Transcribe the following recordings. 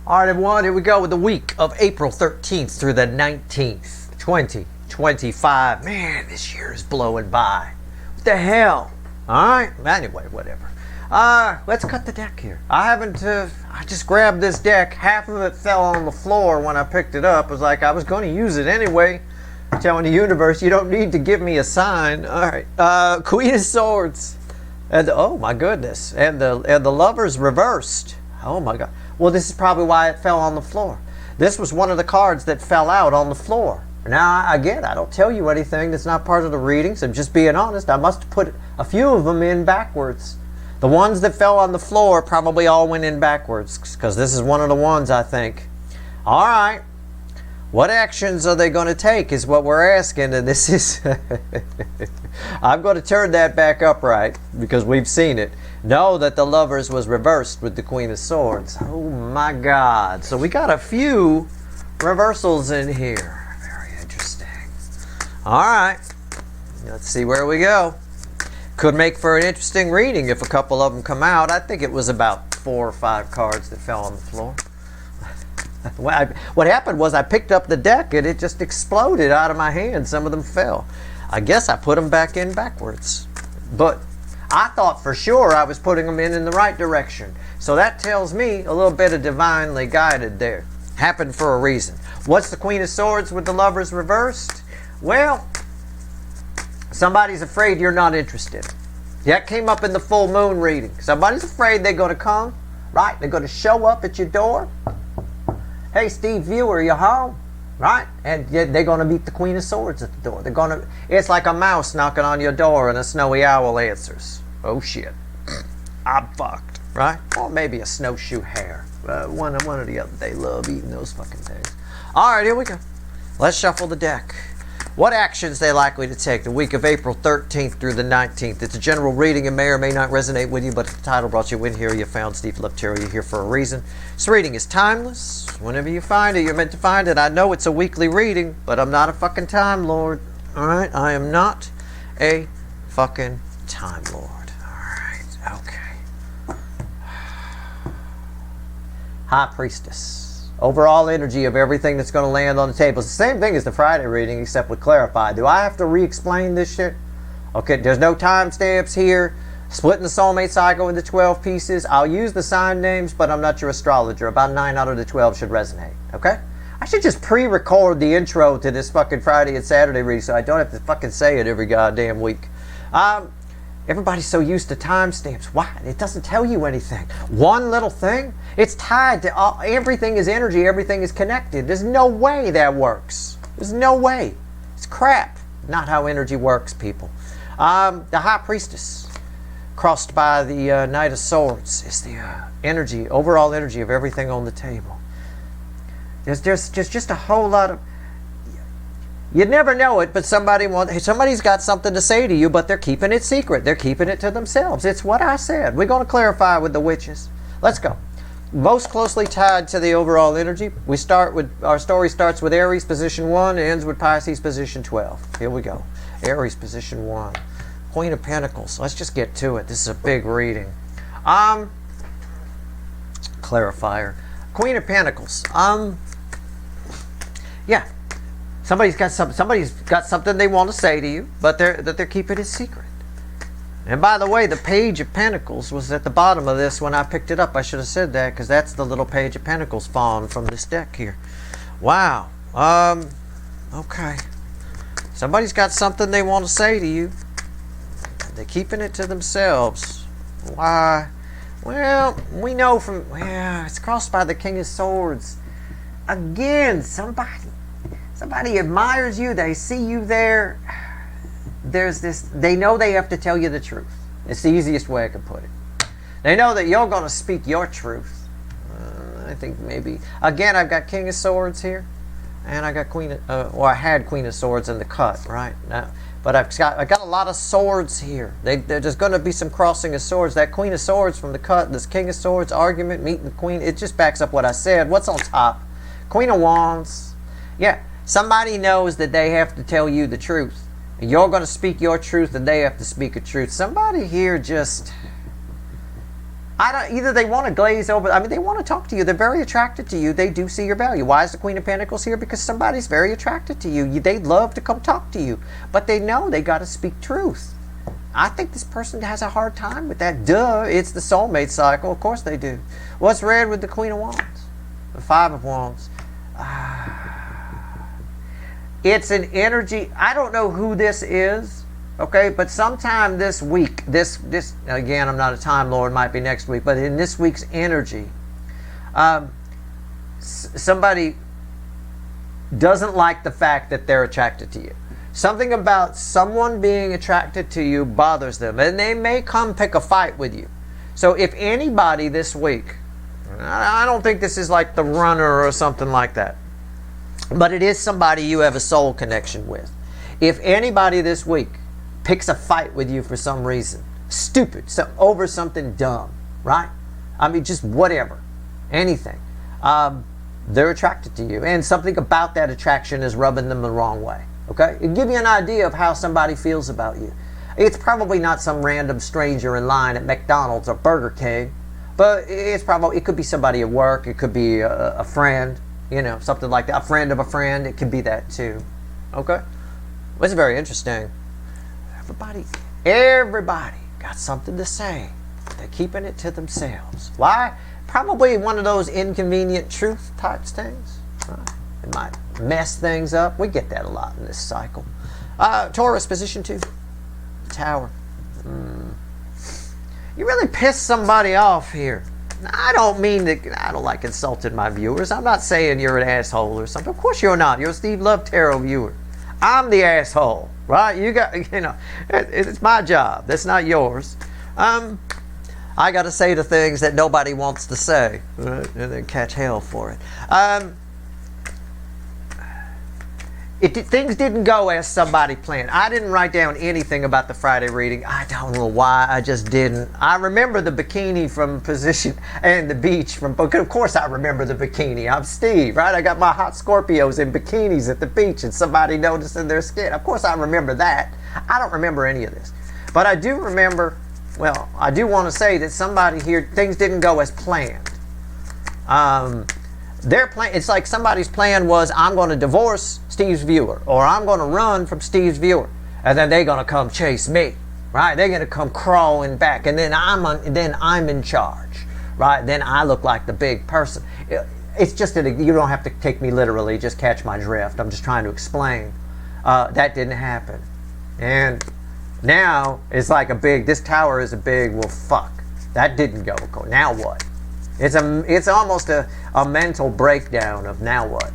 All right, everyone, here we go with the week of April 13th through the 19th, 2025. Man, this year is blowing by. What the hell? All right, anyway, whatever. Let's cut the deck here. I just grabbed this deck. Half of it fell on the floor when I picked it up. It was like I was going to use it anyway. Telling the universe, you don't need to give me a sign. All right, Queen of Swords. And oh my goodness, and the Lovers reversed. Oh my God. Well, this is probably why it fell on the floor. This was one of the cards that fell out on the floor. Now, again, I don't tell you anything that's not part of the readings. I'm just being honest. I must have put a few of them in backwards. The ones that fell on the floor probably all went in backwards, because this is one of the ones, I think. All right. What actions are they going to take is what we're asking, and this is... I'm going to turn that back upright, because we've seen it. Know that the Lovers was reversed with the Queen of Swords. Oh my God. So we got a few reversals in here. Very interesting. All right. Let's see where we go. Could make for an interesting reading if a couple of them come out. I think it was about 4 or 5 cards that fell on the floor. What happened was I picked up the deck and it just exploded out of my hand. Some of them fell. I guess I put them back in backwards. But I thought for sure I was putting them in the right direction. So that tells me a little bit of divinely guided there. Happened for a reason. What's the Queen of Swords with the Lovers reversed? Well, somebody's afraid you're not interested. That came up in the full moon reading. Somebody's afraid they're going to come, right? They're going to show up at your door. Hey, Steve Viewer, you home? Right? And they're going to meet the Queen of Swords at the door. They're going to. It's like a mouse knocking on your door and a snowy owl answers. Oh shit, I'm fucked, right? Or maybe a snowshoe hare. One or the other. They love eating those fucking things. All right, here we go. Let's shuffle the deck. What actions they likely to take the week of April 13th through the 19th? It's a general reading. It may or may not resonate with you, but if the title brought you in here, you found Steve Lefterio. You're here for a reason. This reading is timeless. Whenever you find it, you're meant to find it. I know it's a weekly reading, but I'm not a fucking Time Lord. All right? I am not a fucking Time Lord. All right. Okay. High Priestess. Overall energy of everything that's going to land on the table. It's the same thing as the Friday reading, except with clarified. Do I have to re-explain this shit? Okay, there's no timestamps here. Splitting the soulmate cycle into 12 pieces. I'll use the sign names, but I'm not your astrologer. About 9 out of the 12 should resonate. Okay? I should just pre-record the intro to this fucking Friday and Saturday reading so I don't have to fucking say it every goddamn week. Everybody's so used to timestamps. Why? It doesn't tell you anything. One little thing, it's tied to all, everything is energy, everything is connected. There's no way that works. There's no way. It's crap. Not how energy works, people. The High Priestess, crossed by the Knight of Swords, is the energy, overall energy of everything on the table. There's just a whole lot of... You'd never know it, but somebody's got something to say to you, but they're keeping it secret. They're keeping it to themselves. It's what I said. We're going to clarify with the witches. Let's go. Most closely tied to the overall energy, our story starts with Aries, position 1, and ends with Pisces, position 12. Here we go. Aries, position 1. Queen of Pentacles. Let's just get to it. This is a big reading. Clarifier. Queen of Pentacles. Yeah. Somebody's got something they want to say to you, but they're keeping it secret. And by the way, the Page of Pentacles was at the bottom of this when I picked it up. I should have said that, because that's the little Page of Pentacles fawn from this deck here. Wow. Okay. Somebody's got something they want to say to you. They're keeping it to themselves. Why? Well, we know from... Yeah, it's crossed by the King of Swords. Again, somebody admires you. They see you there. There's this... They know they have to tell you the truth. It's the easiest way I can put it. They know that you're going to speak your truth. I think maybe... Again, I've got King of Swords here. And I got I had Queen of Swords in the cut, right? Now, but I've got a lot of swords here. There's going to be some crossing of swords. That Queen of Swords from the cut, this King of Swords argument, meeting the Queen, it just backs up what I said. What's on top? Queen of Wands. Yeah, somebody knows that they have to tell you the truth. And you're going to speak your truth and they have to speak a truth. Somebody here just... Either they want to glaze over. I mean, they want to talk to you. They're very attracted to you. They do see your value. Why is the Queen of Pentacles here? Because somebody's very attracted to you. They'd love to come talk to you, but they know they got to speak truth. I think this person has a hard time with that. Duh, it's the soulmate cycle. Of course they do. What's red with the Queen of Wands? The Five of Wands. It's an energy. I don't know who this is. Okay, but sometime this week, this again, I'm not a time lord, might be next week, but in this week's energy, somebody doesn't like the fact that they're attracted to you. Something about someone being attracted to you bothers them, and they may come pick a fight with you. So if anybody this week, I don't think this is like the runner or something like that, but it is somebody you have a soul connection with. If anybody this week picks a fight with you for some reason, stupid, over something dumb, right? I mean, just whatever, anything. They're attracted to you, and something about that attraction is rubbing them the wrong way. Okay, it'll give you an idea of how somebody feels about you. It's probably not some random stranger in line at McDonald's or Burger King, but it could be somebody at work. It could be a friend, something like that. A friend of a friend. It could be that too. Okay, well, it's very interesting. Everybody got something to say. They're keeping it to themselves. Why? Probably one of those inconvenient truth types things. Right? It might mess things up. We get that a lot in this cycle. Taurus, position 2. The Tower. You really pissed somebody off here. I don't mean that. I don't like insulting my viewers. I'm not saying you're an asshole or something. Of course you're not. You're a Steve Love Tarot viewer. I'm the asshole, right? It's my job. That's not yours. I got to say the things that nobody wants to say, right? And then catch hell for it. Things didn't go as somebody planned. I didn't write down anything about the Friday reading. I don't know why. I just didn't. I remember the bikini from position and the beach from. Of course, I remember the bikini. I'm Steve, right? I got my hot Scorpios in bikinis at the beach, and somebody noticing their skin. Of course, I remember that. I don't remember any of this, but I do remember. Well, I do want to say that somebody here, things didn't go as planned. Their plan, it's like somebody's plan was, I'm going to divorce Steve's viewer, or I'm going to run from Steve's viewer, and then they're going to come chase me, right? They're going to come crawling back, and then I'm in charge, right? Then I look like the big person. It's just that you don't have to take me literally, just catch my drift. I'm just trying to explain. That didn't happen. And now it's like this tower is a big, well, fuck. That didn't go. Now what? It's almost a mental breakdown of now what.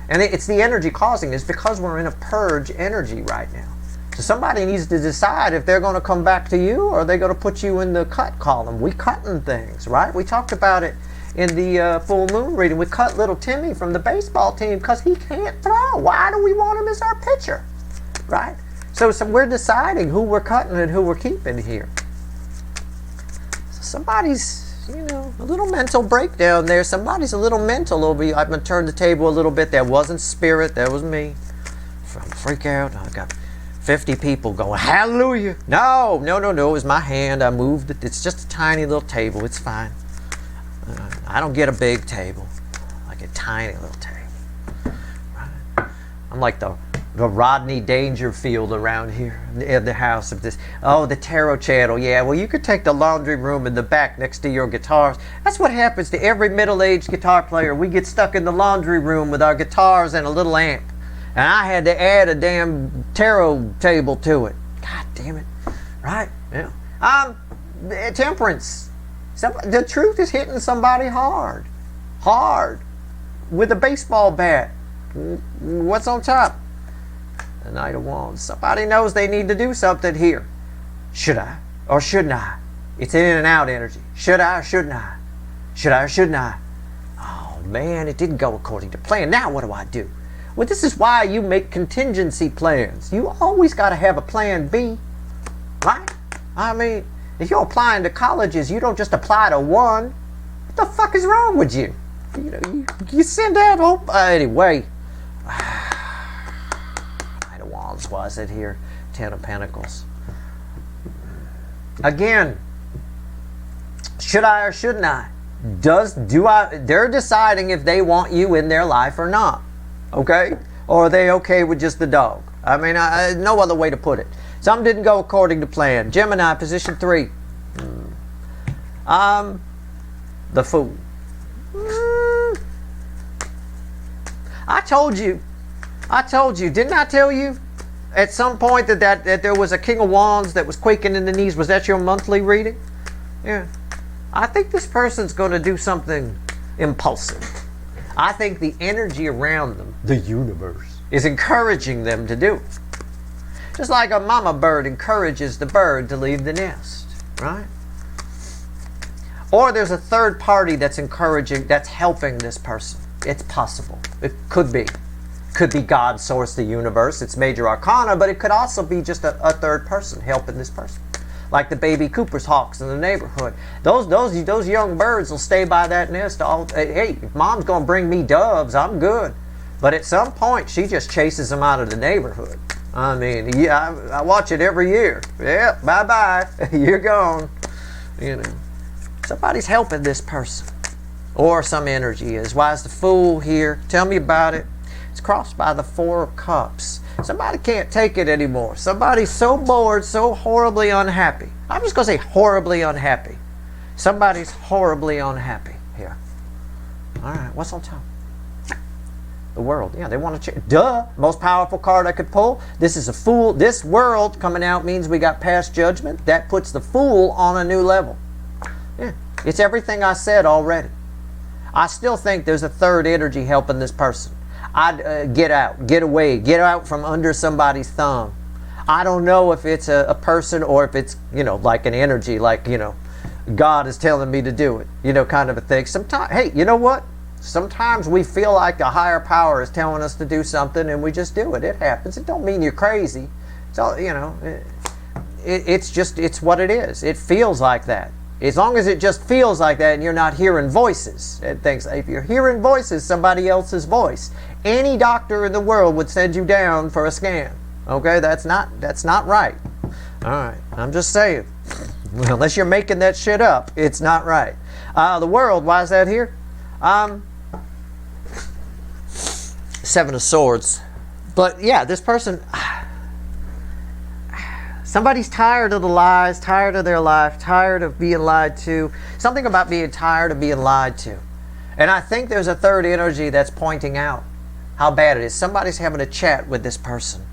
And it's the energy causing this because we're in a purge energy right now. So somebody needs to decide if they're going to come back to you or they're going to put you in the cut column. We cutting things, right? We talked about it in the full moon reading. We cut little Timmy from the baseball team because he can't throw. Why do we want him as our pitcher, right? So we're deciding who we're cutting and who we're keeping here. So somebody's, a little mental breakdown there. Somebody's a little mental over you. I'm going to turn the table a little bit. That wasn't spirit. That was me. Freak out. I got 50 people going, hallelujah. No. It was my hand. I moved it. It's just a tiny little table. It's fine. I don't get a big table. I get a tiny little table. Right? I'm like the Rodney Dangerfield around here in the house of this. Oh, the tarot channel. Yeah, well, you could take the laundry room in the back next to your guitars. That's what happens to every middle-aged guitar player. We get stuck in the laundry room with our guitars and a little amp. And I had to add a damn tarot table to it. God damn it. Right? Yeah. Temperance. The truth is hitting somebody hard. Hard. With a baseball bat. What's on top? The Knight of Wands. Somebody knows they need to do something here. Should I or shouldn't I? It's in and out energy. Should I or shouldn't I? Should I or shouldn't I? Oh man, it didn't go according to plan. Now what do I do? Well, this is why you make contingency plans. You always got to have a plan B, right? I mean, if you're applying to colleges, you don't just apply to one. What the fuck is wrong with you? You send out hope. Anyway. Was it here? 10 of Pentacles. Again, Should I or shouldn't I? They're deciding if they want you in their life or not. Okay? Or are they okay with just the dog? I mean, no other way to put it. Some didn't go according to plan. Gemini, position 3. The Fool. I told you. Didn't I tell you at some point that there was a King of Wands that was quaking in the knees? Was that your monthly reading? Yeah. I think this person's going to do something impulsive. I think the energy around them, the universe, is encouraging them to do it. Just like a mama bird encourages the bird to leave the nest, right? Or there's a third party that's encouraging, that's helping this person. It's possible. It could be. Could be God, source, the universe. It's major arcana, but it could also be just a third person helping this person. Like the baby Cooper's hawks in the neighborhood. Those young birds will stay by that nest all. Hey, if mom's going to bring me doves, I'm good. But at some point, she just chases them out of the neighborhood. I mean, yeah, I watch it every year. Yeah, bye-bye. You're gone. You know. Somebody's helping this person. Or some energy is. Why is the Fool here? Tell me about it. It's crossed by the 4 of Cups. Somebody can't take it anymore. Somebody's so bored, so horribly unhappy. I'm just going to say horribly unhappy. Somebody's horribly unhappy here. All right, what's on top? The World. Yeah, they want to change. Duh. Most powerful card I could pull. This is a Fool. This World coming out means we got past judgment. That puts the Fool on a new level. Yeah, it's everything I said already. I still think there's a third energy helping this person. I'd get out, get away, get out from under somebody's thumb. I don't know if it's a person or if it's, like an energy, like, God is telling me to do it, kind of a thing. Sometimes, hey, you know what? Sometimes we feel like a higher power is telling us to do something and we just do it. It happens. It don't mean you're crazy. It's all, it's what it is. It feels like that. As long as it just feels like that and you're not hearing voices and things. If you're hearing voices, somebody else's voice, any doctor in the world would send you down for a scan. Okay, that's not right. All right, I'm just saying. Well, unless you're making that shit up, it's not right. The World, why is that here? 7 of Swords. But yeah, this person, somebody's tired of the lies, tired of their life, tired of being lied to. Something about being tired of being lied to. And I think there's a third energy that's pointing out how bad it is. Somebody's having a chat with this person.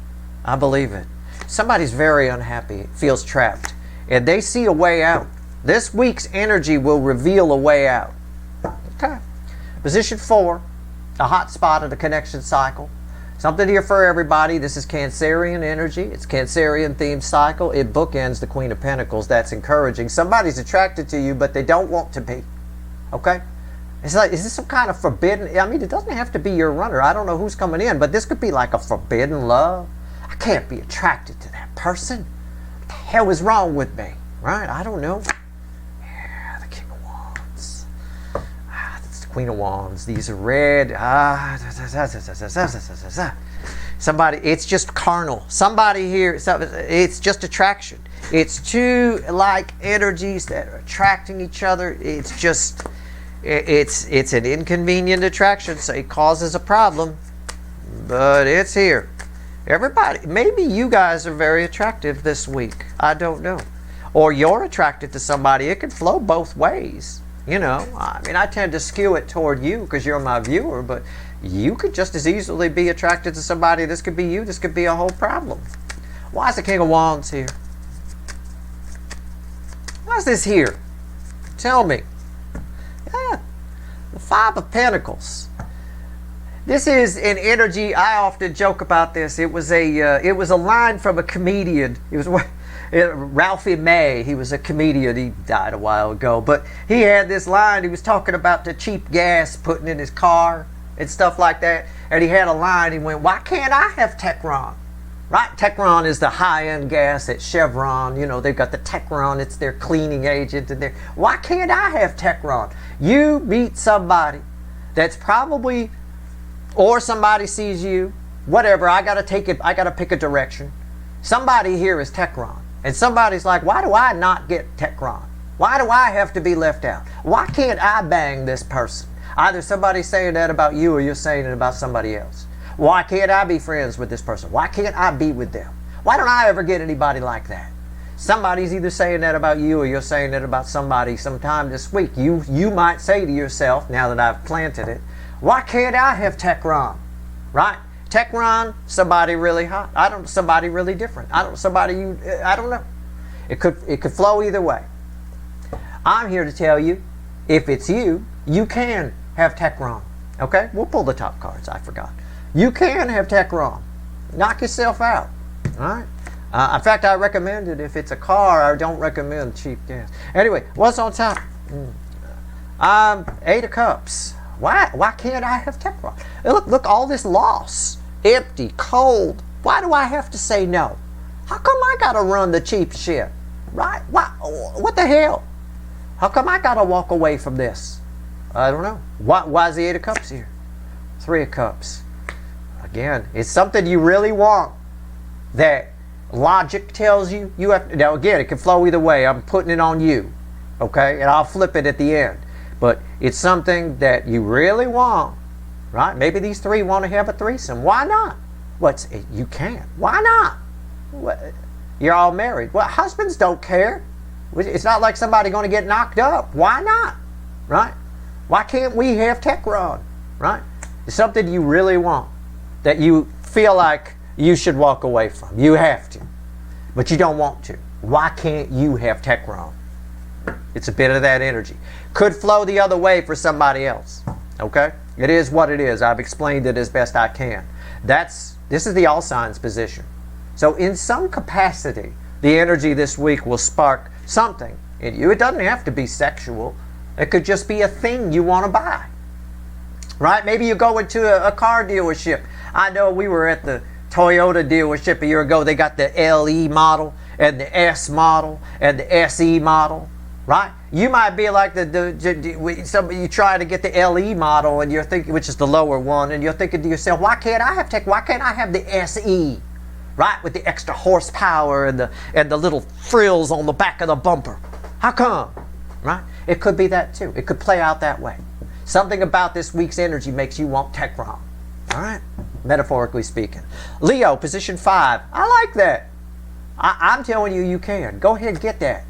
I believe it. Somebody's very unhappy, feels trapped. And they see a way out. This week's energy will reveal a way out. Okay. Position 4, a hot spot of the connection cycle. Something here for everybody. This is Cancerian energy. It's Cancerian themed cycle. It bookends the Queen of Pentacles. That's encouraging. Somebody's attracted to you, but they don't want to be. Okay? It's like, is this some kind of forbidden? I mean, it doesn't have to be your runner. I don't know who's coming in, but this could be like a forbidden love. I can't be attracted to that person. What the hell is wrong with me? Right? I don't know. Yeah, the King of Wands. That's the Queen of Wands. These are red. Somebody, it's just carnal. Somebody here, it's just attraction. It's two like energies that are attracting each other. It's just, it's an inconvenient attraction, so it causes a problem, but it's here. Everybody, maybe you guys are very attractive this week. I don't know. Or you're attracted to somebody. It can flow both ways. I mean, I tend to skew it toward you because you're my viewer, but you could just as easily be attracted to somebody. This could be you. This could be a whole problem. Why is the King of Wands here? Why is this here? Tell me. Yeah, the 5 of Pentacles. This is an energy. I often joke about this. It was a line from a comedian. It was Ralphie May. He was a comedian. He died a while ago, but he had this line. He was talking about the cheap gas putting in his car and stuff like that. And he had a line. He went, "Why can't I have Techron?" Right? Techron is the high-end gas at Chevron. They've got the Techron. It's their cleaning agent. And why can't I have Techron? You meet somebody that's probably, or somebody sees you, whatever. I got to pick a direction. Somebody here is Techron. And somebody's like, why do I not get Techron? Why do I have to be left out? Why can't I bang this person? Either somebody's saying that about you or you're saying it about somebody else. Why can't I be friends with this person? Why can't I be with them? Why don't I ever get anybody like that? Somebody's either saying that about you or you're saying it about somebody sometime this week. You might say to yourself, now that I've planted it, why can't I have Techron? Right? Techron, somebody really hot. Somebody really different. I don't know. It could flow either way. I'm here to tell you, if it's you, you can have Techron. Okay? We'll pull the top cards. I forgot. You can have Techron. Knock yourself out. All right? In fact, I recommend it if it's a car. I don't recommend cheap gas. Anyway, what's on top? Eight of Cups. Why can't I have Techron? Look, all this loss. Empty, cold. Why do I have to say no? How come I gotta run the cheap shit? Right? What the hell? How come I gotta walk away from this? I don't know. Why is the Eight of Cups here? Three of Cups. Again, it's something you really want that logic tells you have to. Now again, it can flow either way. I'm putting it on you. Okay? And I'll flip it at the end. But it's something that you really want. Right? Maybe these three want to have a threesome. Why not? You can. Why not? You're all married. Well, husbands don't care. It's not like somebody going to get knocked up. Why not? Right? Why can't we have Techron? Right? It's something you really want that you feel like you should walk away from. You have to. But you don't want to. Why can't you have Techron? It's a bit of that energy. Could flow the other way for somebody else. Okay? It is what it is. I've explained it as best I can. This is the all signs position. So in some capacity, the energy this week will spark something in you. It doesn't have to be sexual. It could just be a thing you want to buy. Right? Maybe you go into a car dealership. I know we were at the Toyota dealership a year ago. They got the LE model and the S model and the SE model. Right? You might be like you try to get the LE model and you're thinking, which is the lower one, and you're thinking to yourself, why can't I have the SE? Right? With the extra horsepower and the little frills on the back of the bumper. How come? Right? It could be that too. It could play out that way. Something about this week's energy makes you want Techron. All right? Metaphorically speaking. Leo, position 5. I like that. I'm telling you, you can. Go ahead and get that.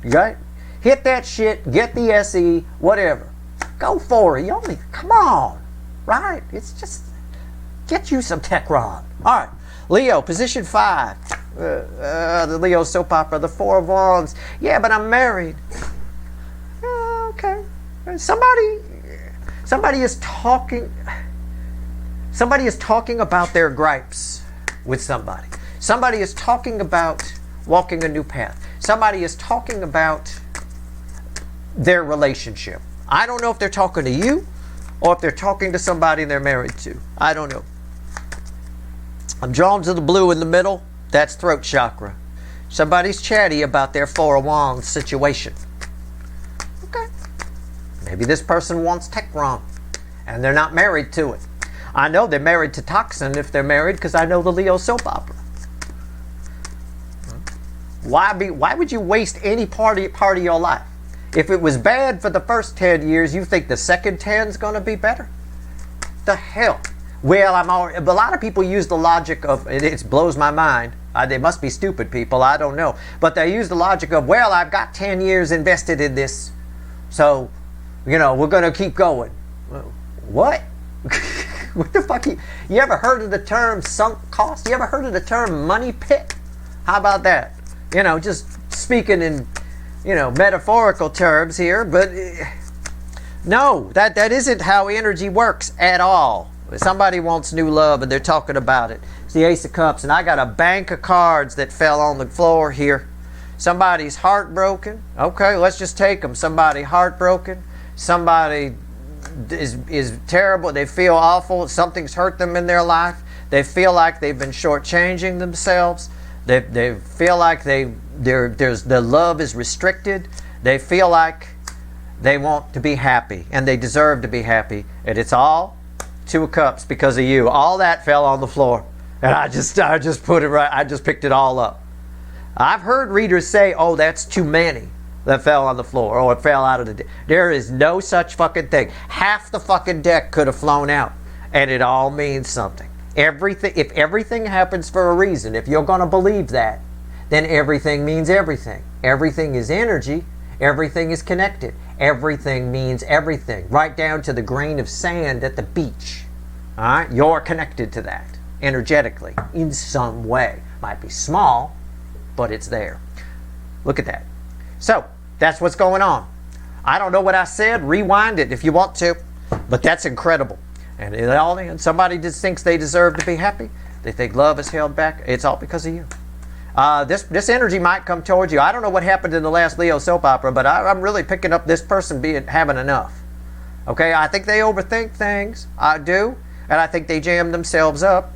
Right? Hit that shit, get the SE, whatever. Go for it. Come on. Right? It's just, get you some Techron. All right. Leo, position 5. The Leo soap opera, the Four of Wands. Yeah, but I'm married. Okay. Somebody is talking about their gripes with somebody. Somebody is talking about walking a new path. Somebody is talking about their relationship. I don't know if they're talking to you or if they're talking to somebody they're married to. I don't know. I'm drawn to the blue in the middle. That's throat chakra. Somebody's chatty about their Four of Wands situation. Okay. Maybe this person wants Techron and they're not married to it. I know they're married to Toxin if they're married because I know the Leo soap opera. Why would you waste any part of your life? If it was bad for the first 10 years, you think the second 10 is going to be better? The hell? Well, a lot of people use the logic of, it blows my mind. They must be stupid people, I don't know. But they use the logic of, well, I've got 10 years invested in this, so, we're going to keep going. What? What the fuck? You ever heard of the term sunk cost? You ever heard of the term money pit? How about that? Just speaking in, metaphorical terms here, but no, that isn't how energy works at all. Somebody wants new love and they're talking about it. It's the Ace of Cups, and I got a bank of cards that fell on the floor here. Somebody's heartbroken. Okay, let's just take them. Somebody heartbroken. Somebody is terrible. They feel awful. Something's hurt them in their life. They feel like they've been shortchanging themselves. They feel like the love is restricted. They feel like they want to be happy and they deserve to be happy, and it's all Two of Cups because of you. All that fell on the floor, and I just put it right. I just picked it all up. I've heard readers say, "Oh, that's too many." that fell on the floor or it fell out of the deck. There is no such fucking thing. Half the fucking deck could have flown out, and it all means something. Everything, if everything happens for a reason, if you're going to believe that, then everything means everything. Everything is energy. Everything is connected. Everything means everything, right down to the grain of sand at the beach. All right, you're connected to that energetically in some way. Might be small, but it's there. Look at that. So that's what's going on. I don't know what I said. Rewind it if you want to, but that's incredible. And it all, somebody just thinks they deserve to be happy. They think love is held back. It's all because of you. This energy might come towards you. I don't know what happened in the last Leo soap opera, but I'm really picking up this person having enough. Okay, I think they overthink things. I do, and I think they jam themselves up.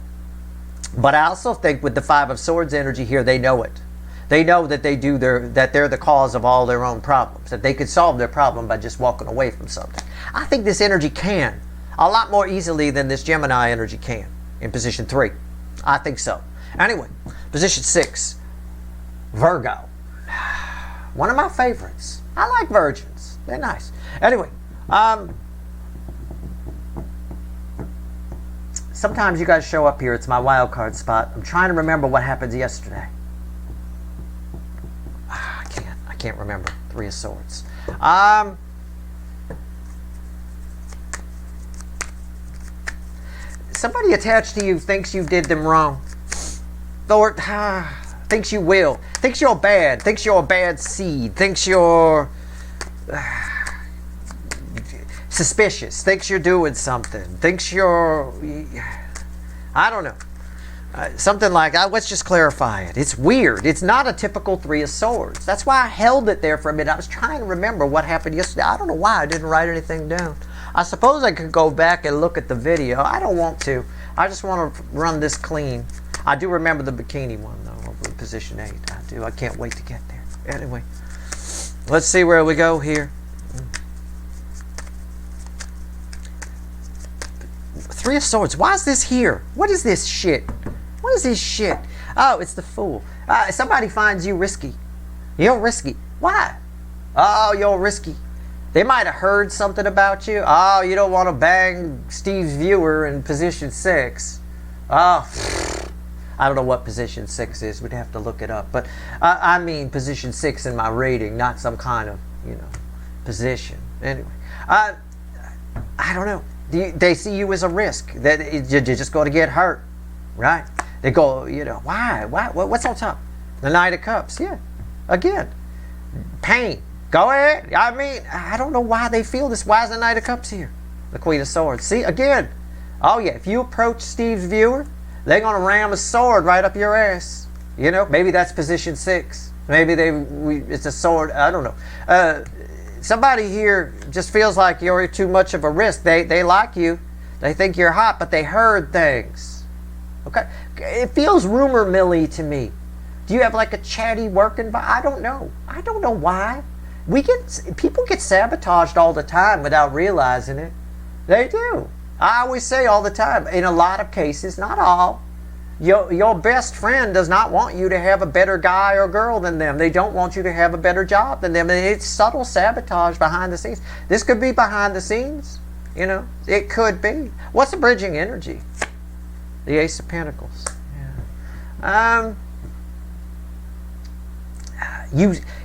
But I also think with the Five of Swords energy here, they know it. They know that that they're the cause of all their own problems. That they could solve their problem by just walking away from something. I think this energy can a lot more easily than this Gemini energy can in position 3. I think so. Anyway, position 6, Virgo. One of my favorites. I like virgins. They're nice. Anyway, sometimes you guys show up here. It's my wild card spot. I'm trying to remember what happened yesterday. I can't remember. 3 of Swords. Somebody attached to you thinks you did them wrong. Or thinks you will. Thinks you're bad. Thinks you're a bad seed. Thinks you're suspicious. Thinks you're doing something. Thinks you're... I don't know. Something like that. Let's just clarify it. It's weird. It's not a typical 3 of Swords. That's why I held it there for a minute. I was trying to remember what happened yesterday. I don't know why I didn't write anything down. I suppose I could go back and look at the video. I don't want to. I just want to run this clean. I do remember the bikini one, though, over in position 8. I do. I can't wait to get there. Anyway, let's see where we go here. 3 of Swords. Why is this here? What is this shit? What is this shit? Oh, it's the Fool. Somebody finds you risky. You're risky. Why? Oh, you're risky. They might have heard something about you. Oh, you don't want to bang Steve's viewer in position 6. Oh, I don't know what position 6 is. We'd have to look it up. But I mean position 6 in my rating, not some kind of, position. Anyway, I don't know. They see you as a risk. That you're just going to get hurt, right? They go, why? What's on top? The Knight of Cups. Yeah. Again, pain. Go ahead. I mean, I don't know why they feel this. Why is the Knight of Cups here? The Queen of Swords. See, again. Oh, yeah. If you approach Steve's viewer, they're going to ram a sword right up your ass. Maybe that's position 6. Maybe it's a sword. I don't know. Somebody here just feels like you're too much of a risk. They like you. They think you're hot, but they heard things. Okay? It feels rumor milly to me. Do you have like a chatty work environment? I don't know. I don't know why. People get sabotaged all the time without realizing it. They do. I always say all the time, in a lot of cases, not all, your best friend does not want you to have a better guy or girl than them. They don't want you to have a better job than them. And it's subtle sabotage behind the scenes. This could be behind the scenes. It could be. What's the bridging energy? The Ace of Pentacles. Yeah.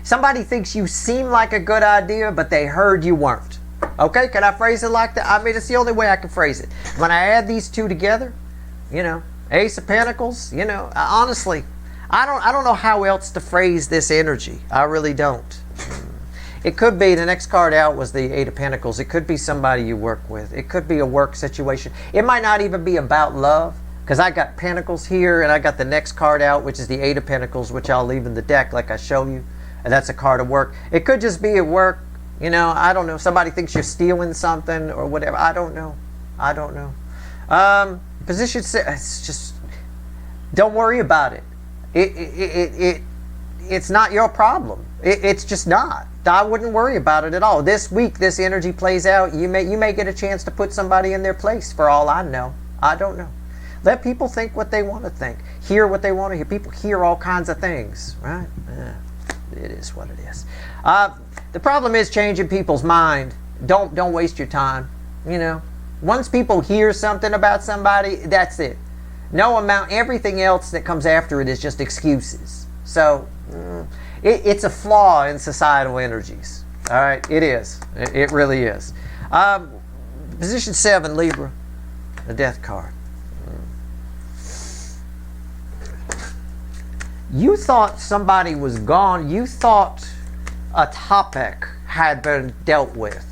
Somebody thinks you seem like a good idea, but they heard you weren't. Okay, can I phrase it like that? I mean, it's the only way I can phrase it. When I add these two together, Ace of Pentacles, honestly, I don't know how else to phrase this energy. I really don't. It could be, the next card out was the Eight of Pentacles. It could be somebody you work with. It could be a work situation. It might not even be about love, because I got Pentacles here, and I got the next card out, which is the Eight of Pentacles, which I'll leave in the deck like I show you. And that's a card of work. It could just be at work. I don't know. Somebody thinks you're stealing something or whatever. I don't know. Position 6, it's just, don't worry about it. It's not your problem. It's just not. I wouldn't worry about it at all. This week, this energy plays out. You may get a chance to put somebody in their place, for all I know. I don't know. Let people think what they want to think. Hear what they want to hear. People hear all kinds of things, right? Yeah. It is what it is. The problem is changing people's mind. Don't waste your time. You know, once people hear something about somebody, that's it. No amount, everything else that comes after it is just excuses. So it's a flaw in societal energies. All right, it is. It really is. Position 7, Libra, the Death card. You thought somebody was gone. You thought a topic had been dealt with.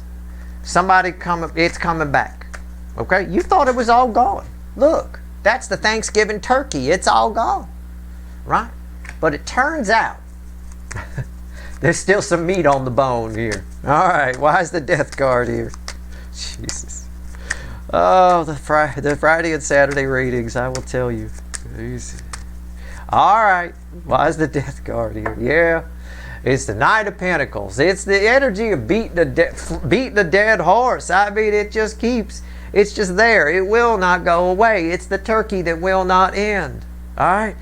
It's coming back. Okay? You thought it was all gone. Look, that's the Thanksgiving turkey. It's all gone. Right? But it turns out there's still some meat on the bone here. All right, why is the Death card here? Jesus. Oh, the Friday and Saturday readings, I will tell you. Easy. All right, why is the Death card here? Yeah, it's the Knight of Pentacles. It's the energy of beating a dead horse. I mean, it just keeps, it's just there. It will not go away. It's the turkey that will not end. All right?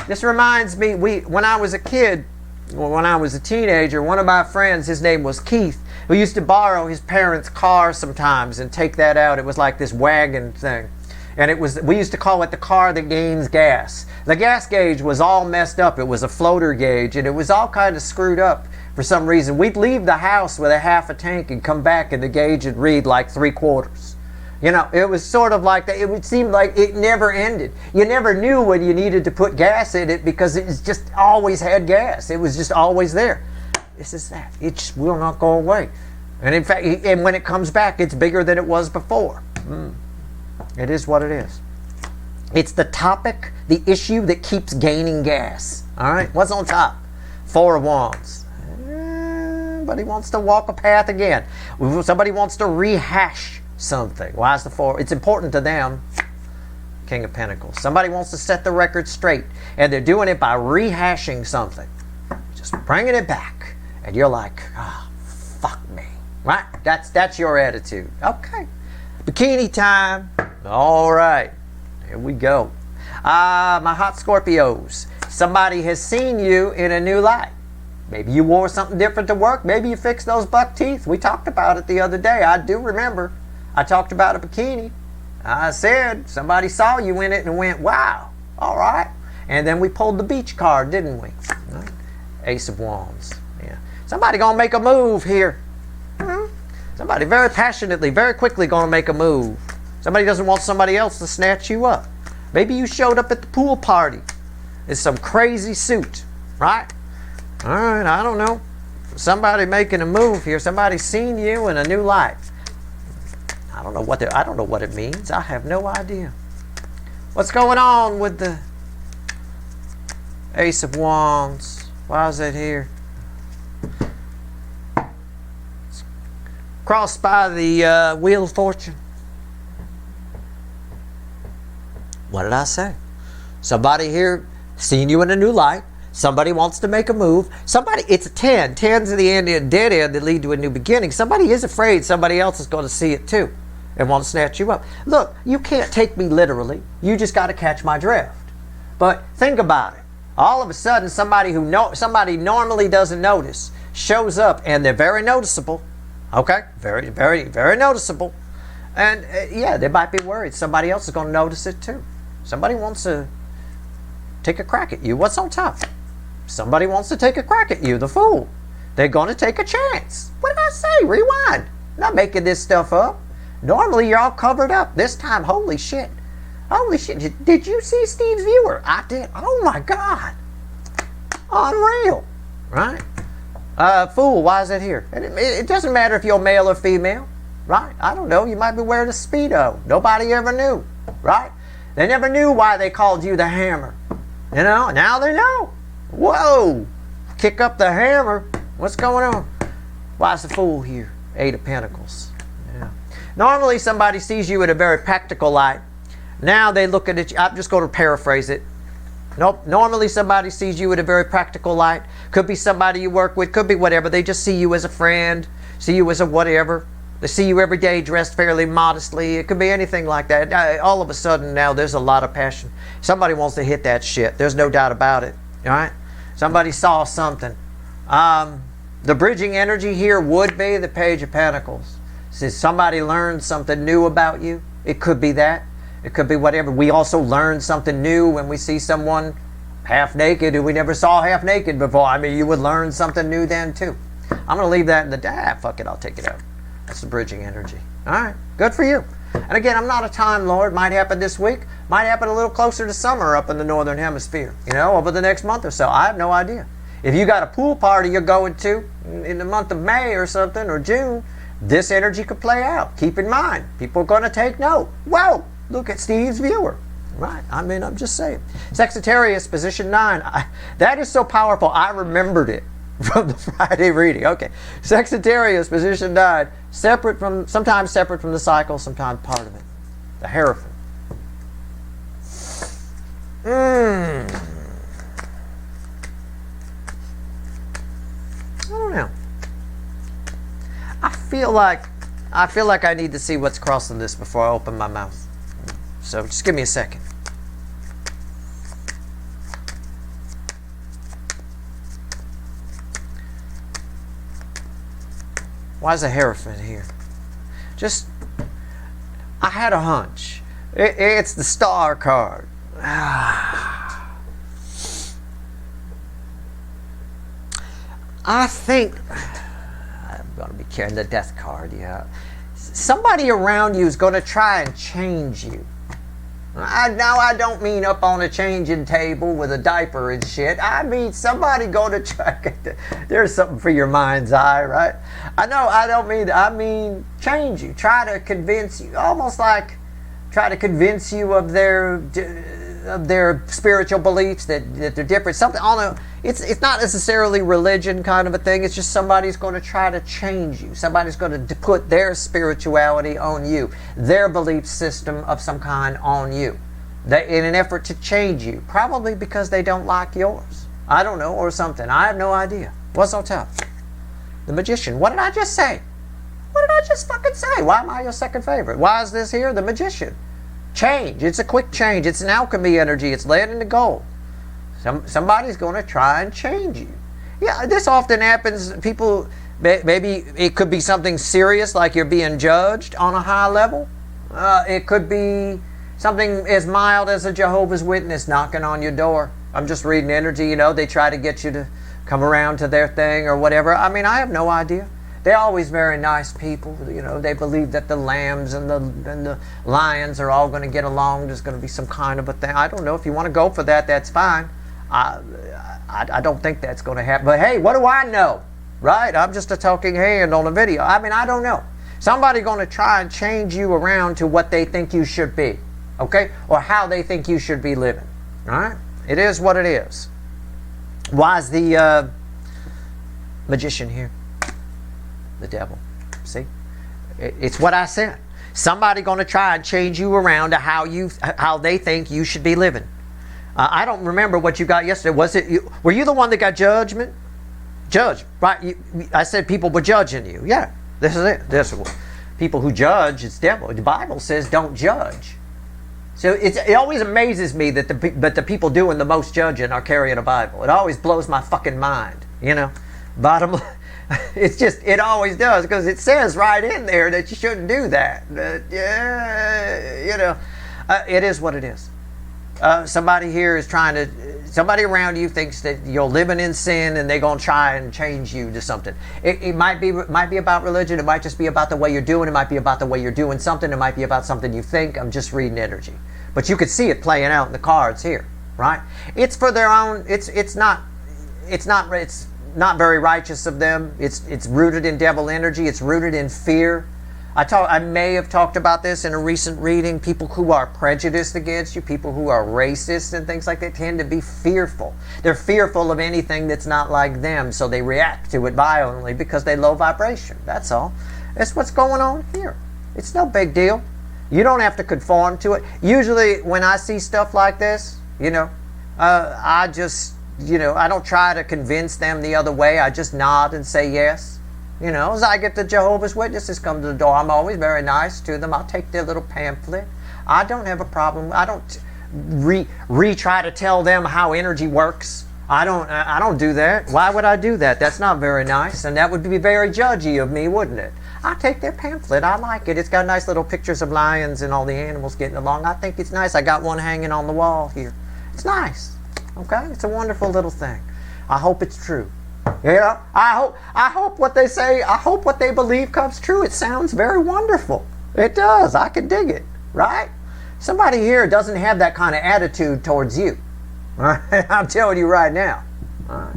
This reminds me, when I was a kid, when I was a teenager, one of my friends, his name was Keith, we used to borrow his parents' car sometimes and take that out. It was like this wagon thing. And we used to call it the car that gains gas. The gas gauge was all messed up. It was a floater gauge, and it was all kind of screwed up for some reason. We'd leave the house with a half a tank and come back, and the gauge would read like 3/4. You know, it was sort of like that. It would seem like it never ended. You never knew when you needed to put gas in it because it was just always had gas. It was just always there. This is that. It just will not go away. And in fact, and when it comes back, it's bigger than it was before. It is what it is. It's the topic, the issue that keeps gaining gas. All right? What's on top? 4 of Wands. Somebody wants to walk a path again. Somebody wants to rehash something. Why is the 4? It's important to them. King of Pentacles. Somebody wants to set the record straight, and they're doing it by rehashing something. Just bringing it back. And you're like, oh, fuck me. Right? That's your attitude. Okay. Bikini time. All right. Here we go. My hot Scorpios. Somebody has seen you in a new light. Maybe you wore something different to work. Maybe you fixed those buck teeth. We talked about it the other day. I do remember. I talked about a bikini. I said somebody saw you in it and went, wow. All right. And then we pulled the beach card, didn't we? Right. Ace of Wands. Yeah. Somebody gonna make a move here. Somebody very passionately, very quickly gonna make a move. Somebody doesn't want somebody else to snatch you up. Maybe you showed up at the pool party in some crazy suit, right? All right, I don't know. Somebody making a move here. Somebody's seen you in a new light. I don't know what it means. I have no idea. What's going on with the Ace of Wands? Why is it here? Crossed by the Wheel of Fortune. What did I say? Somebody here seen you in a new light. Somebody wants to make a move. It's a 10. 10's at the end, a dead end that lead to a new beginning. Somebody is afraid somebody else is going to see it too and want to snatch you up. Look, you can't take me literally. You just got to catch my drift. But think about it. All of a sudden, somebody normally doesn't notice shows up, and they're very noticeable. Okay? Very, very, very noticeable. And yeah, they might be worried. Somebody else is going to notice it too. Somebody wants to take a crack at you. What's on top? Somebody wants to take a crack at you, the Fool. They're going to take a chance. What did I say? Rewind. I'm not making this stuff up. Normally, you're all covered up. This time, holy shit. Holy shit. Did you see Steve's viewer? I did. Oh my God. Unreal. Right? Fool, why is it here? It doesn't matter if you're male or female. Right? I don't know. You might be wearing a Speedo. Nobody ever knew. Right? They never knew why they called you the Hammer. You know? Now they know. Whoa! Kick up the hammer. What's going on? Why is the Fool here? 8 of Pentacles. Yeah. Normally somebody sees you in a very practical light. Now they look at it. I'm just going to paraphrase it. Nope. Normally somebody sees you in a very practical light. Could be somebody you work with. Could be whatever. They just see you as a friend. See you as a whatever. They see you every day dressed fairly modestly. It could be anything like that. All of a sudden now there's a lot of passion. Somebody wants to hit that shit. There's no doubt about it. All right? Somebody saw something. The bridging energy here would be the Page of Pentacles. Says somebody learned something new about you. It could be that. It could be whatever. We also learn something new when we see someone half naked who we never saw half naked before. I mean, you would learn something new then too. I'm going to leave that in the... fuck it, I'll take it out. That's the bridging energy. All right, good for you. And again, I'm not a time lord. Might happen this week. Might happen a little closer to summer up in the northern hemisphere. You know, over the next month or so. I have no idea. If you got a pool party you're going to in the month of May or something, or June, this energy could play out. Keep in mind, people are going to take note. Whoa, look at Steve's viewer. Right, I mean, I'm just saying. Sagittarius, position 9. That is so powerful, I remembered it from the Friday reading. Okay, Sagittarius, position 9. Separate from, sometimes separate from the cycle, sometimes part of it. The Hierophant. I don't know. I feel like I need to see what's crossing this before I open my mouth. So just give me a second. Why is a Hierophant here? Just, I had a hunch. It's the Star card. I think I'm going to be carrying the Death card. Yeah, somebody around you is going to try and change you. Now I don't mean up on a changing table with a diaper and shit. I mean somebody going to try. There's something for your mind's eye, right? I know. I don't mean. I mean change you. Try to convince you. Almost like try to convince you of their spiritual beliefs that they're different. Something. I don't know. It's not necessarily religion kind of a thing. It's just somebody's going to try to change you. Somebody's going to put their spirituality on you, their belief system of some kind on you, in an effort to change you. Probably because they don't like yours. I don't know, or something. I have no idea. What's so tough? The Magician. What did I just say? What did I just fucking say? Why am I your second favorite? Why is this here? The Magician. Change. It's a quick change. It's an alchemy energy. It's lead into gold. Somebody's going to try and change you. Yeah, this often happens. People, maybe it could be something serious, like you're being judged on a high level. It could be something as mild as a Jehovah's Witness knocking on your door. I'm just reading energy, you know. They try to get you to come around to their thing or whatever. I mean, I have no idea. They're always very nice people. You know, they believe that the lambs and the lions are all going to get along. There's going to be some kind of a thing. I don't know. If you want to go for that, that's fine. I don't think that's going to happen. But hey, what do I know? Right? I'm just a talking hand on a video. I mean, I don't know. Somebody's going to try and change you around to what they think you should be. Okay? Or how they think you should be living. All right? It is what it is. Why is the Magician here? The Devil. See? It's what I said. Somebody going to try and change you around to how they think you should be living. I don't remember what you got yesterday. Was it you? Were you the one that got judgment? Judge, right? I said people were judging you. Yeah, this is it. This is people who judge. It's devil. The Bible says don't judge. So it always amazes me that the people doing the most judging are carrying a Bible. It always blows my fucking mind. You know, bottom line. It's just, it always does, because it says right in there that you shouldn't do that. Yeah, you know, it is what it is. Somebody here is trying to, somebody around you thinks that you're living in sin and they're going to try and change you to something. It might be about religion. It might just be about the way you're doing. It might be about the way you're doing something. It might be about something you think. I'm just reading energy. But you could see it playing out in the cards here, right? It's for their own, it's not very righteous of them. It's rooted in devil energy. It's rooted in fear. I may have talked about this in a recent reading. People who are prejudiced against you, people who are racist and things like that, tend to be fearful. They're fearful of anything that's not like them, so they react to it violently because they're low vibration. That's all. That's what's going on here. It's no big deal. You don't have to conform to it. Usually when I see stuff like this, you know, I just, you know, I don't try to convince them the other way. I just nod and say yes. You know, as I get the Jehovah's Witnesses come to the door, I'm always very nice to them. I'll take their little pamphlet. I don't have a problem. I don't try to tell them how energy works. I don't do that. Why would I do that? That's not very nice, and that would be very judgy of me, wouldn't it? I take their pamphlet. I like it. It's got nice little pictures of lions and all the animals getting along. I think it's nice. I got one hanging on the wall here. It's nice. Okay? It's a wonderful little thing. I hope it's true. You know, I hope what they say, I hope what they believe comes true. It sounds very wonderful. It does. I can dig it, right? Somebody here doesn't have that kind of attitude towards you. All right? I'm telling you right now. All right.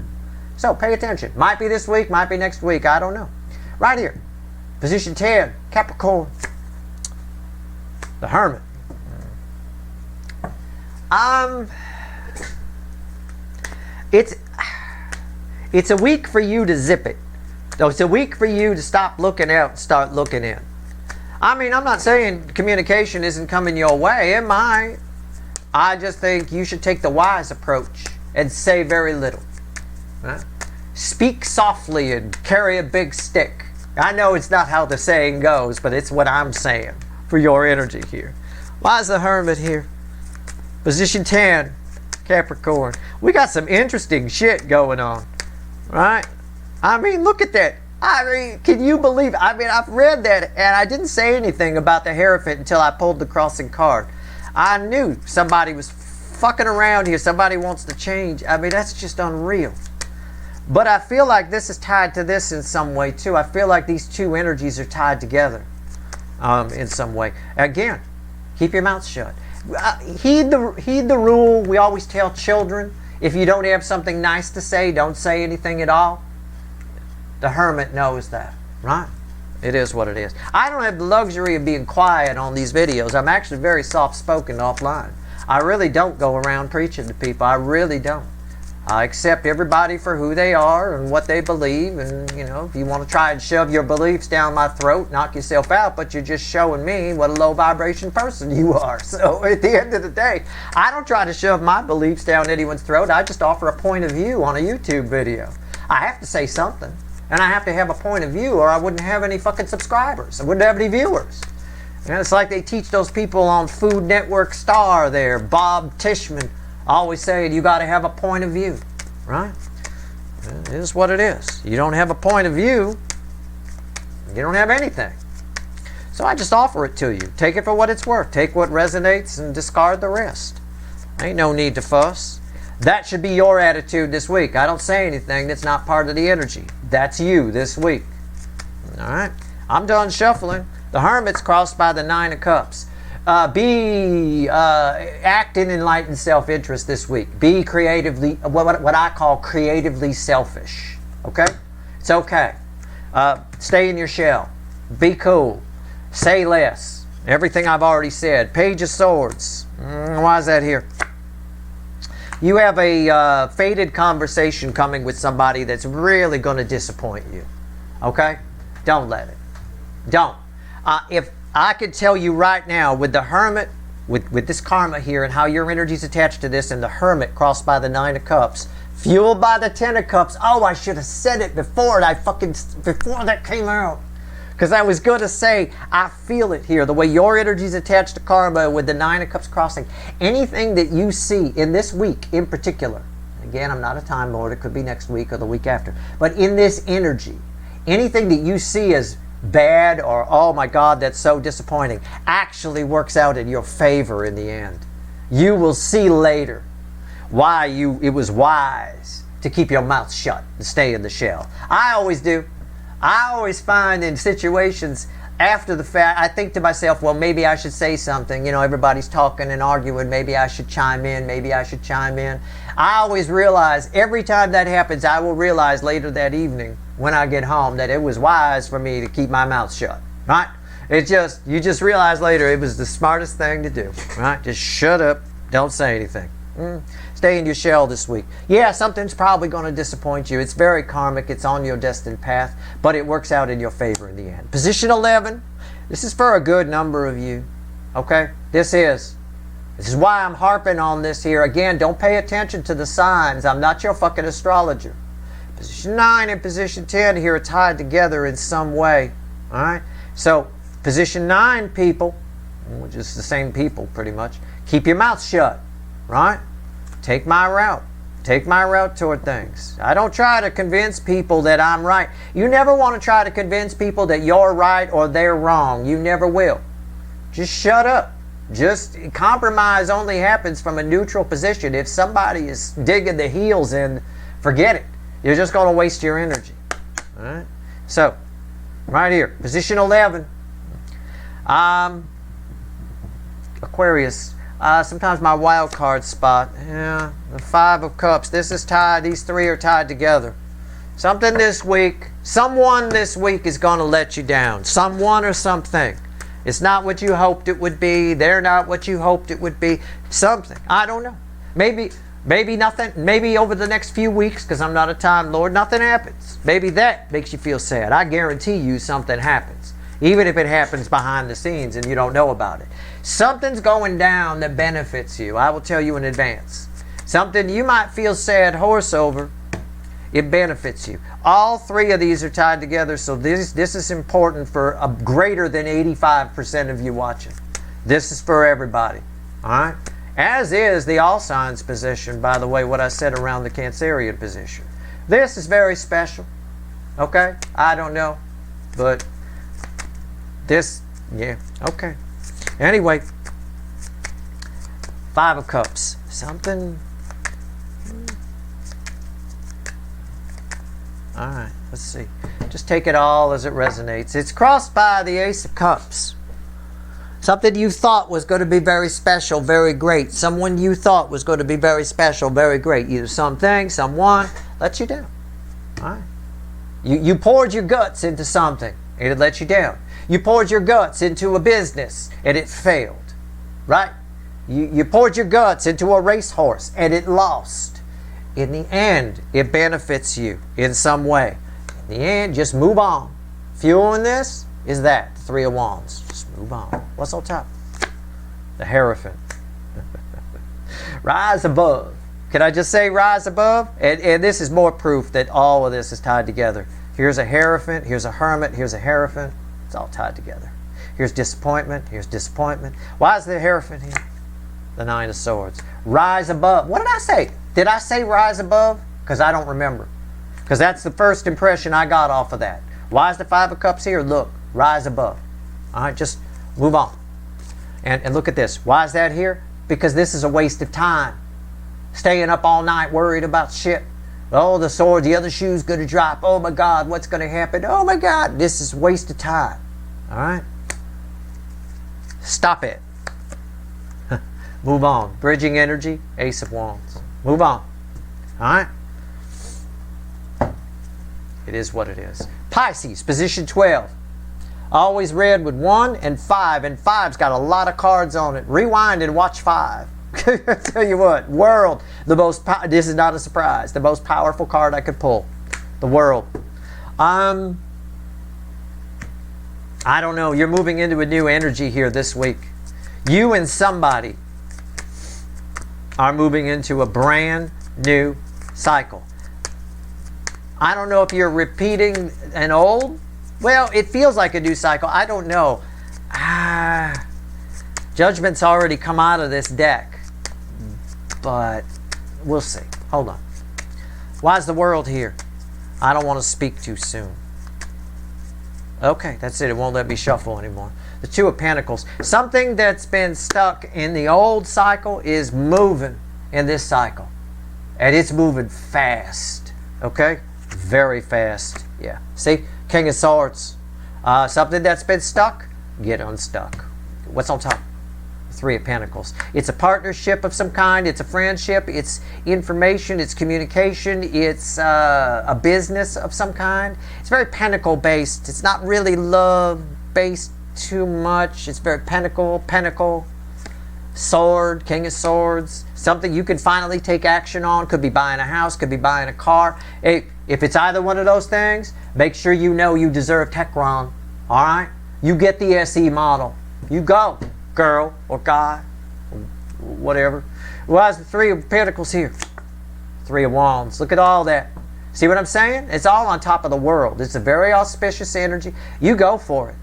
So pay attention. Might be this week, might be next week. I don't know. Right here. Position 10, Capricorn. The Hermit. It's a week for you to zip it. So it's a week for you to stop looking out and start looking in. I mean, I'm not saying communication isn't coming your way. It might. I just think you should take the wise approach and say very little. Right? Speak softly and carry a big stick. I know it's not how the saying goes, but it's what I'm saying for your energy here. Why is the Hermit here? Position 10, Capricorn. We got some interesting shit going on. Right? I mean, look at that. I mean, can you believe it? I mean, I've read that and I didn't say anything about the Hierophant until I pulled the crossing card. I knew somebody was fucking around here. Somebody wants to change. I mean, that's just unreal. But I feel like this is tied to this in some way too. I feel like these two energies are tied together in some way. Again, keep your mouth shut. Heed the rule we always tell children. If you don't have something nice to say, don't say anything at all. The Hermit knows that, right? It is what it is. I don't have the luxury of being quiet on these videos. I'm actually very soft-spoken offline. I really don't go around preaching to people. I really don't. I accept everybody for who they are and what they believe. And, you know, if you want to try and shove your beliefs down my throat, knock yourself out, but you're just showing me what a low vibration person you are. So at the end of the day, I don't try to shove my beliefs down anyone's throat. I just offer a point of view on a YouTube video. I have to say something. And I have to have a point of view or I wouldn't have any fucking subscribers. I wouldn't have any viewers. And it's like they teach those people on Food Network Star there, Bob Tishman, always saying you got to have a point of view, right? It is what it is. You don't have a point of view, you don't have anything. So I just offer it to you. Take it for what it's worth. Take what resonates and discard the rest. Ain't no need to fuss. That should be your attitude this week. I don't say anything that's not part of the energy. That's you this week. All right? I'm done shuffling. The Hermit's crossed by the 9 of Cups. Act in enlightened self-interest this week. Be creatively, what I call creatively selfish. Okay? It's okay. Stay in your shell. Be cool. Say less. Everything I've already said. Page of Swords. Why is that here? You have a fated conversation coming with somebody that's really going to disappoint you. Okay? Don't let it. Don't. If I could tell you right now with the Hermit, with this karma here and how your energy's attached to this and the Hermit crossed by the 9 of Cups, fueled by the 10 of Cups. Oh, I should have said it before that came out. Because I was going to say, I feel it here. The way your energy's attached to karma with the 9 of Cups crossing. Anything that you see in this week in particular, again, I'm not a Time Lord. It could be next week or the week after. But in this energy, anything that you see as bad or, oh my God, that's so disappointing, actually works out in your favor in the end. You will see later why it was wise to keep your mouth shut and stay in the shell. I always do. I always find in situations after the fact, I think to myself, well, maybe I should say something. You know, everybody's talking and arguing. Maybe I should chime in. Maybe I should chime in. I always realize, every time that happens, I will realize later that evening when I get home that it was wise for me to keep my mouth shut, right? You just realize later it was the smartest thing to do, right? Just shut up. Don't say anything. Stay in your shell this week. Yeah, something's probably going to disappoint you. It's very karmic. It's on your destined path, but it works out in your favor in the end. Position 11. This is for a good number of you. Okay? This is why I'm harping on this here. Again, don't pay attention to the signs. I'm not your fucking astrologer. Position 9 and position 10 here are tied together in some way. All right? So, position 9 people, which is the same people pretty much, keep your mouth shut. Right? Take my route. Take my route toward things. I don't try to convince people that I'm right. You never want to try to convince people that you're right or they're wrong. You never will. Just shut up. Just compromise only happens from a neutral position. If somebody is digging the heels in, forget it. You're just going to waste your energy. All right? So, right here, position 11. Aquarius. Sometimes my wild card spot. Yeah, the 5 of Cups. This is tied. These 3 are tied together. Something this week, someone this week is going to let you down. Someone or something. It's not what you hoped it would be. They're not what you hoped it would be. Something. I don't know. Maybe nothing. Maybe over the next few weeks, because I'm not a Time Lord, nothing happens. Maybe that makes you feel sad. I guarantee you something happens. Even if it happens behind the scenes and you don't know about it. Something's going down that benefits you. I will tell you in advance. Something you might feel sad horse over, it benefits you. All 3 of these are tied together, so this is important for a greater than 85% of you watching. This is for everybody. All right? As is the all signs position, by the way, what I said around the Cancerian position. This is very special. Okay? I don't know. But this, yeah, okay. Anyway, 5 of Cups. Something. All right, let's see. Just take it all as it resonates. It's crossed by the Ace of Cups. Something you thought was going to be very special, very great. Someone you thought was going to be very special, very great. Either something, someone let you down. All right. You poured your guts into something and it let you down. You poured your guts into a business and it failed. Right? You poured your guts into a racehorse and it lost. In the end, it benefits you in some way. In the end, just move on. Fueling this is that, the 3 of Wands. Just move on. What's on top? The Hierophant. Rise above. Can I just say rise above? And this is more proof that all of this is tied together. Here's a Hierophant, here's a Hermit, here's a Hierophant. It's all tied together. Here's disappointment, here's disappointment. Why is the Hierophant here? The 9 of Swords. Rise above. What did I say? Did I say rise above? Because I don't remember. Because that's the first impression I got off of that. Why is the 5 of Cups here? Look, rise above. All right, just move on. And look at this. Why is that here? Because this is a waste of time. Staying up all night worried about shit. Oh, the sword, the other shoe's going to drop. Oh my God, what's going to happen? Oh my God, this is a waste of time. All right? Stop it. Move on. Bridging energy, Ace of Wands. Move on. All right? It is what it is. Pisces, position 12. Always read with 1 and 5, and 5's got a lot of cards on it. Rewind and watch 5. I tell you what, World, this is not a surprise, the most powerful card I could pull. The World. I don't know, you're moving into a new energy here this week. You and somebody are moving into a brand new cycle. I don't know if you're repeating an old. Well, it feels like a new cycle. I don't know. Judgment's already come out of this deck. But we'll see. Hold on. Why is the World here? I don't want to speak too soon. Okay, that's it. It won't let me shuffle anymore. The 2 of Pentacles. Something that's been stuck in the old cycle is moving in this cycle. And it's moving fast. Okay? Very fast. Yeah. See? King of Swords. Something that's been stuck, get unstuck. What's on top? 3 of Pentacles. It's a partnership of some kind. It's a friendship. It's information. It's communication. It's a business of some kind. It's very pentacle based. It's not really love based too much. It's very pentacle, sword, King of Swords. Something you can finally take action on. Could be buying a house. Could be buying a car. Hey, if it's either one of those things, make sure you know you deserve Techron. All right? You get the SE model. You go. Girl or guy, whatever. Why is the 3 of Pentacles here? 3 of Wands. Look at all that. See what I'm saying? It's all on top of the World. It's a very auspicious energy. You go for it.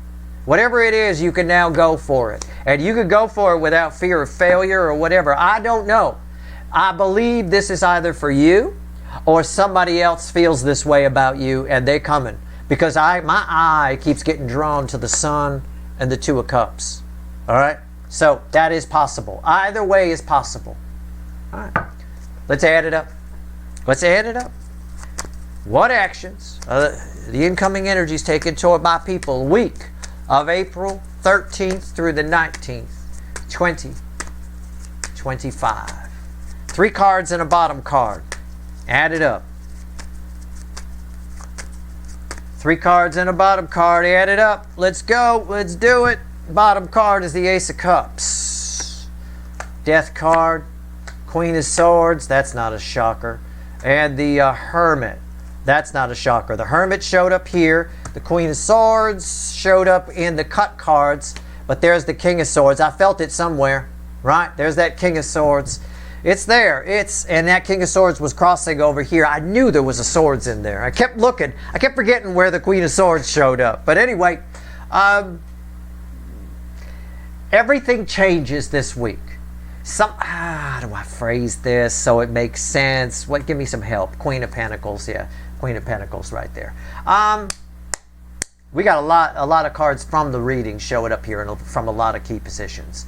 Whatever it is, you can now go for it. And you could go for it without fear of failure or whatever. I don't know. I believe this is either for you or somebody else feels this way about you and they're coming. Because my eye keeps getting drawn to the Sun and the Two of Cups. All right? So that is possible. Either way is possible. All right. Let's add it up. Let's add it up. What actions the incoming energies taken toward my people week of April 13th through the 19th, 2025. 3 cards and a bottom card. Add it up. 3 cards and a bottom card. Add it up. Let's go. Let's do it. Bottom card is the Ace of Cups. Death card. Queen of Swords. That's not a shocker. And the Hermit. That's not a shocker. The Hermit showed up here. The Queen of Swords showed up in the cut cards. But there's the King of Swords. I felt it somewhere. Right? There's that King of Swords. It's there. And that King of Swords was crossing over here. I knew there was a Swords in there. I kept looking. I kept forgetting where the Queen of Swords showed up. But anyway, everything changes this week. How do I phrase this so it makes sense? Give me some help. Queen of Pentacles. Yeah, Queen of Pentacles right there. We got a lot of cards from the reading showing up here and from a lot of key positions.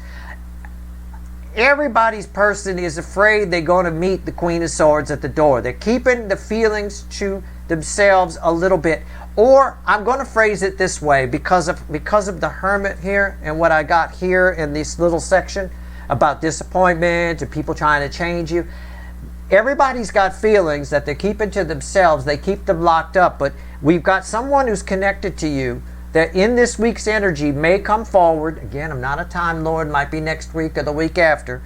Everybody's person is afraid they're going to meet the Queen of Swords at the door. They're keeping the feelings to themselves a little bit. Or I'm going to phrase it this way, because of the Hermit here and what I got here in this little section about disappointment and people trying to change you. Everybody's got feelings that they're keeping to themselves. They keep them locked up. But we've got someone who's connected to you that in this week's energy may come forward. Again, I'm not a Time Lord. Might be next week or the week after.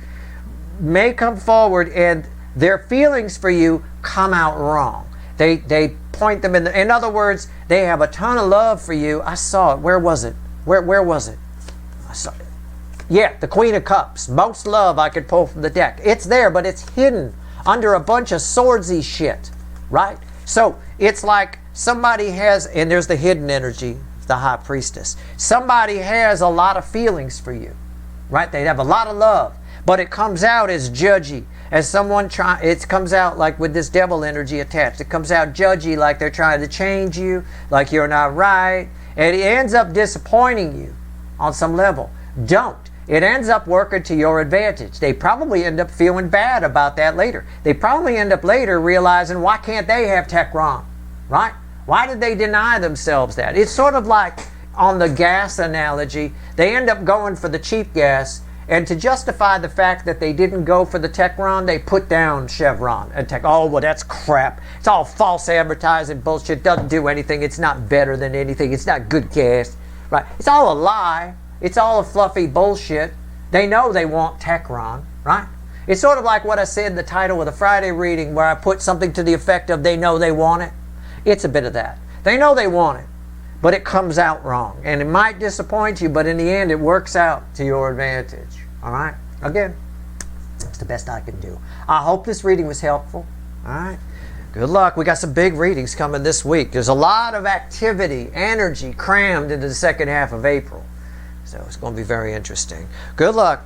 May come forward and their feelings for you come out wrong. They point them in other words, they have a ton of love for you. I saw it. Where was it? Where was it? I saw it. Yeah, the Queen of Cups. Most love I could pull from the deck. It's there, but it's hidden under a bunch of swordsy shit. Right? So it's like somebody has, and there's the hidden energy, the High Priestess. Somebody has a lot of feelings for you. Right? They have a lot of love. But it comes out as judgy. As someone it comes out like with this devil energy attached. It comes out judgy, like they're trying to change you, like you're not right. And it ends up disappointing you on some level. Don't. It ends up working to your advantage. They probably end up feeling bad about that later. They probably end up later realizing, why can't they have Techron? Right? Why did they deny themselves that? It's sort of like on the gas analogy. They end up going for the cheap gas, and to justify the fact that they didn't go for the Techron, they put down Chevron and Tech. Oh, well, that's crap. It's all false advertising bullshit. Doesn't do anything. It's not better than anything. It's not good gas. Right? It's all a lie. It's all a fluffy bullshit. They know they want Techron. Right? It's sort of like what I said in the title of the Friday reading, where I put something to the effect of they know they want it. It's a bit of that. They know they want it, but it comes out wrong. And it might disappoint you, but in the end, it works out to your advantage. All right? Again, it's the best I can do. I hope this reading was helpful. All right? Good luck. We got some big readings coming this week. There's a lot of activity, energy crammed into the second half of April. So it's going to be very interesting. Good luck.